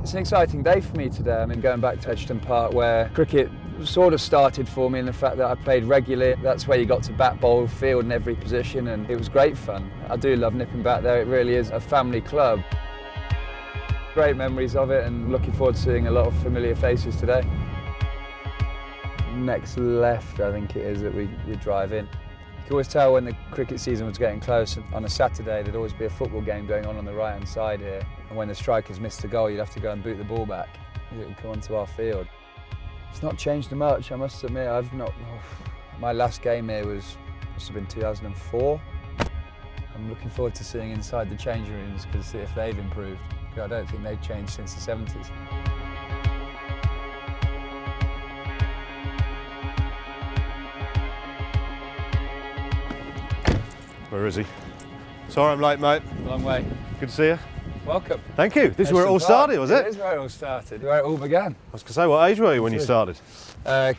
It's an exciting day for me today. I mean, going back to Egerton Park, where cricket sort of started for me, in the fact that I played regularly. That's where you got to bat, bowl, field in every position, and it was great fun. I do love nipping back there. It really is a family club. Great memories of it, and looking forward to seeing a lot of familiar faces today. Next left, I think it is, that we drive in. You could always tell when the cricket season was getting close. On a Saturday, there'd always be a football game going on the right-hand side here. And when the strikers missed a goal, you'd have to go and boot the ball back. It would come onto our field. It's not changed much, I must admit. My last game here must have been 2004. I'm looking forward to seeing inside the changing rooms to see if they've improved. I don't think they've changed since the 70s. Where is he? Sorry I'm late, mate. Long way. Good to see you. Welcome. Thank you. This is where it all started, was it? It is where it all started, where it all began. I was going to say, what age were you when you started?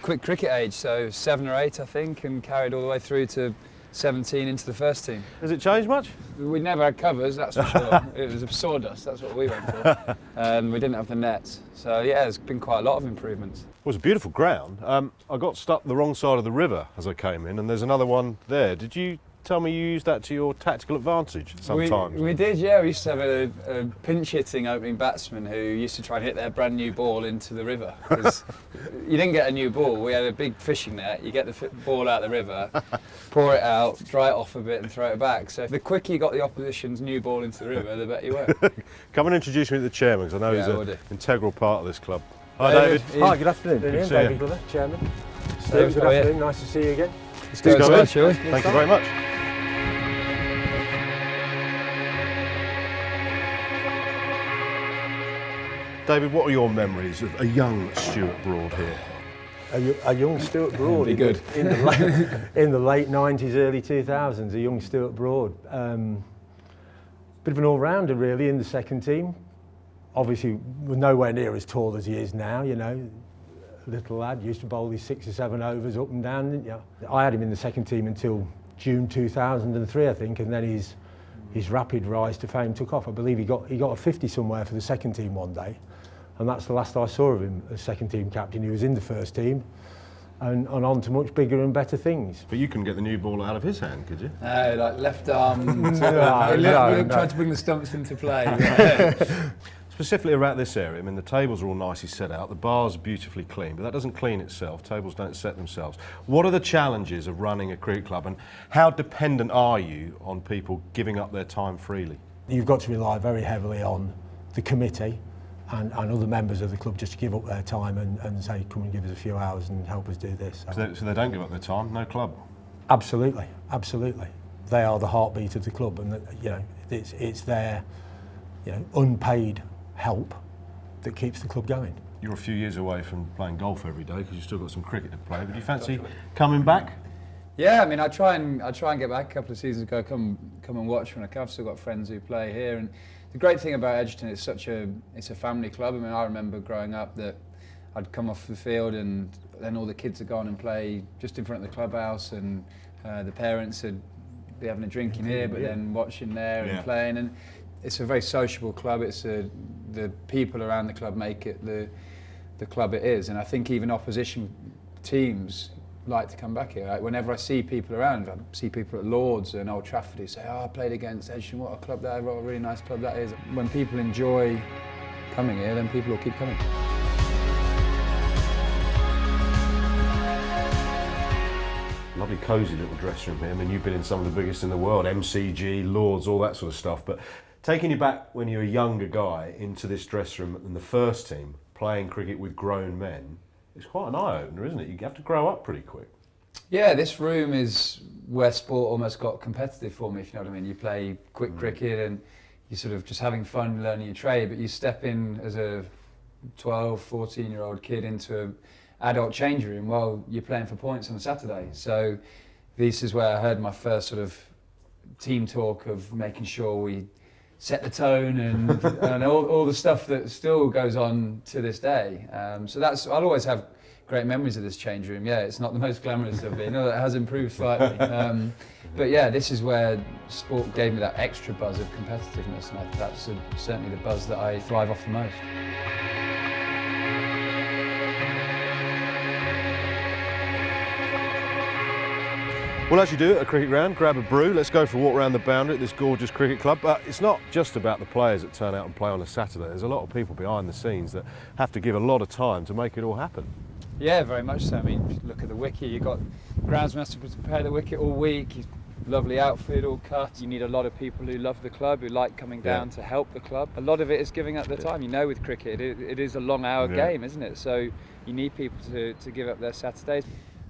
Quick cricket age, so 7 or 8 I think, and carried all the way through to 17 into the first team. Has it changed much? We never had covers, that's for sure. It was sawdust, that's what we went for. We didn't have the nets. So yeah, there's been quite a lot of improvements. It was a beautiful ground. I got stuck the wrong side of the river as I came in, and there's another one there. Did you tell me you used that to your tactical advantage sometimes? We did, yeah. We used to have a pinch-hitting opening batsman who used to try and hit their brand new ball into the river. You didn't get a new ball. We had a big fishing net. You get the ball out of the river, pour it out, dry it off a bit and throw it back. So the quicker you got the opposition's new ball into the river, the better you were. Come and introduce me to the chairman, because I know he's an integral part of this club. Hi, David. Hi, good afternoon. Good David Glover, chairman. Steve, good afternoon. Nice to see you again. Let's go inside, shall we? Thank you very much. David, what are your memories of a young Stuart Broad here? A young Stuart Broad. Be good. In the late 90s, early 2000s, a young Stuart Broad. Bit of an all-rounder, really, in the second team. Obviously, we're nowhere near as tall as he is now, you know. Little lad, used to bowl these 6 or 7 overs up and down, didn't you? I had him in the second team until June 2003, I think, and then his rapid rise to fame took off. I believe he got a 50 somewhere for the second team one day, and that's the last I saw of him as second team captain. He was in the first team and on to much bigger and better things. But you couldn't get the new ball out of his hand, could you? No, like left arm. No, tried to bring the stumps into play. Specifically around this area, I mean, the tables are all nicely set out, the bars are beautifully clean, but that doesn't clean itself. Tables don't set themselves. What are the challenges of running a cricket club, and how dependent are you on people giving up their time freely? You've got to rely very heavily on the committee and other members of the club just to give up their time and say, come and give us a few hours and help us do this. So they don't give up their time, no club? Absolutely, absolutely. They are the heartbeat of the club, and you know, it's their unpaid help that keeps the club going. You're a few years away from playing golf every day because you've still got some cricket to play. Would you fancy coming back? Yeah, I mean, I try and get back. A couple of seasons ago, come and watch when I can. I've still got friends who play here, and the great thing about Egerton is it's a family club. I mean, I remember growing up that I'd come off the field and then all the kids would go on and play just in front of the clubhouse, and the parents would be having a drink in here, but then watching there and playing. And it's a very sociable club. It's the people around the club make it the club it is, and I think even opposition teams like to come back here. Like whenever I see people around, I see people at Lords and Old Trafford who say, "Oh, I played against Edon. What a club that is! What a really nice club that is." When people enjoy coming here, then people will keep coming. Lovely cosy little dressing room here. I mean, you've been in some of the biggest in the world, MCG, Lords, all that sort of stuff, but taking you back when you were a younger guy into this dressing room in the first team, playing cricket with grown men, it's quite an eye-opener, isn't it? You have to grow up pretty quick. Yeah, this room is where sport almost got competitive for me, if you know what I mean. You play quick cricket and you're sort of just having fun learning your trade, but you step in as a 12, 14-year-old kid into an adult changing room while you're playing for points on a Saturday. So this is where I heard my first sort of team talk of making sure we set the tone and all the stuff that still goes on to this day. So I'll always have great memories of this change room. Yeah, it's not the most glamorous of it. No, it has improved slightly. But yeah, this is where sport gave me that extra buzz of competitiveness, and that's certainly the buzz that I thrive off the most. Well, as you do at a cricket ground, grab a brew, let's go for a walk around the boundary at this gorgeous cricket club. But it's not just about the players that turn out and play on a Saturday. There's a lot of people behind the scenes that have to give a lot of time to make it all happen. Yeah, very much so. I mean, look at the wicket. You've got groundsmen to prepare the wicket all week. Lovely outfit, all cut. You need a lot of people who love the club, who like coming down to help the club. A lot of it is giving up their time. You know, with cricket, it is a long-hour game, isn't it? So you need people to give up their Saturdays.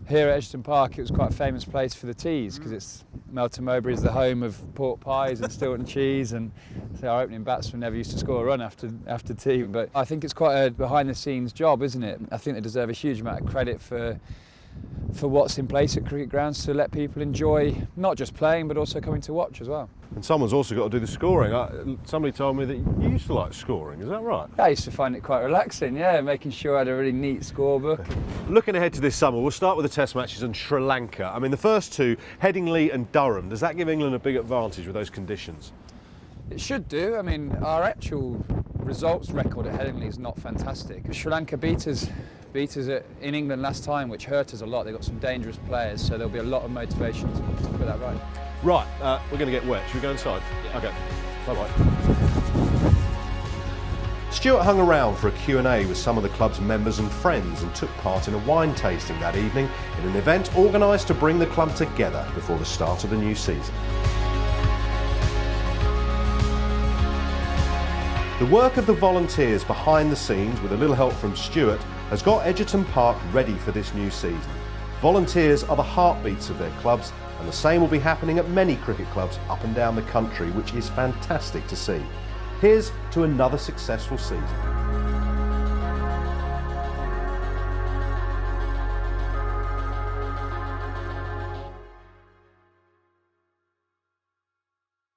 Here at Egerton Park, it was quite a famous place for the teas because it's Melton Mowbray is the home of pork pies and Stilton cheese, and so our opening batsman never used to score a run after tea. But I think it's quite a behind-the-scenes job, isn't it? I think they deserve a huge amount of credit for what's in place at cricket grounds to let people enjoy not just playing but also coming to watch as well. And someone's also got to do the scoring. Somebody told me that you used to like scoring, is that right? I used to find it quite relaxing, yeah, making sure I had a really neat scorebook. Looking ahead to this summer, we'll start with the Test matches and Sri Lanka. I mean, the first two, Headingley and Durham, does that give England a big advantage with those conditions? It should do. I mean, our actual results record at Headingley is not fantastic. Sri Lanka beat us in England last time, which hurt us a lot. They've got some dangerous players, so there'll be a lot of motivation to put that right. Right, we're going to get wet. Should we go inside? Yeah. Okay, bye-bye. Stuart hung around for a Q&A with some of the club's members and friends and took part in a wine tasting that evening in an event organised to bring the club together before the start of the new season. The work of the volunteers behind the scenes, with a little help from Stuart, has got Egerton Park ready for this new season. Volunteers are the heartbeats of their clubs, and the same will be happening at many cricket clubs up and down the country, which is fantastic to see. Here's to another successful season.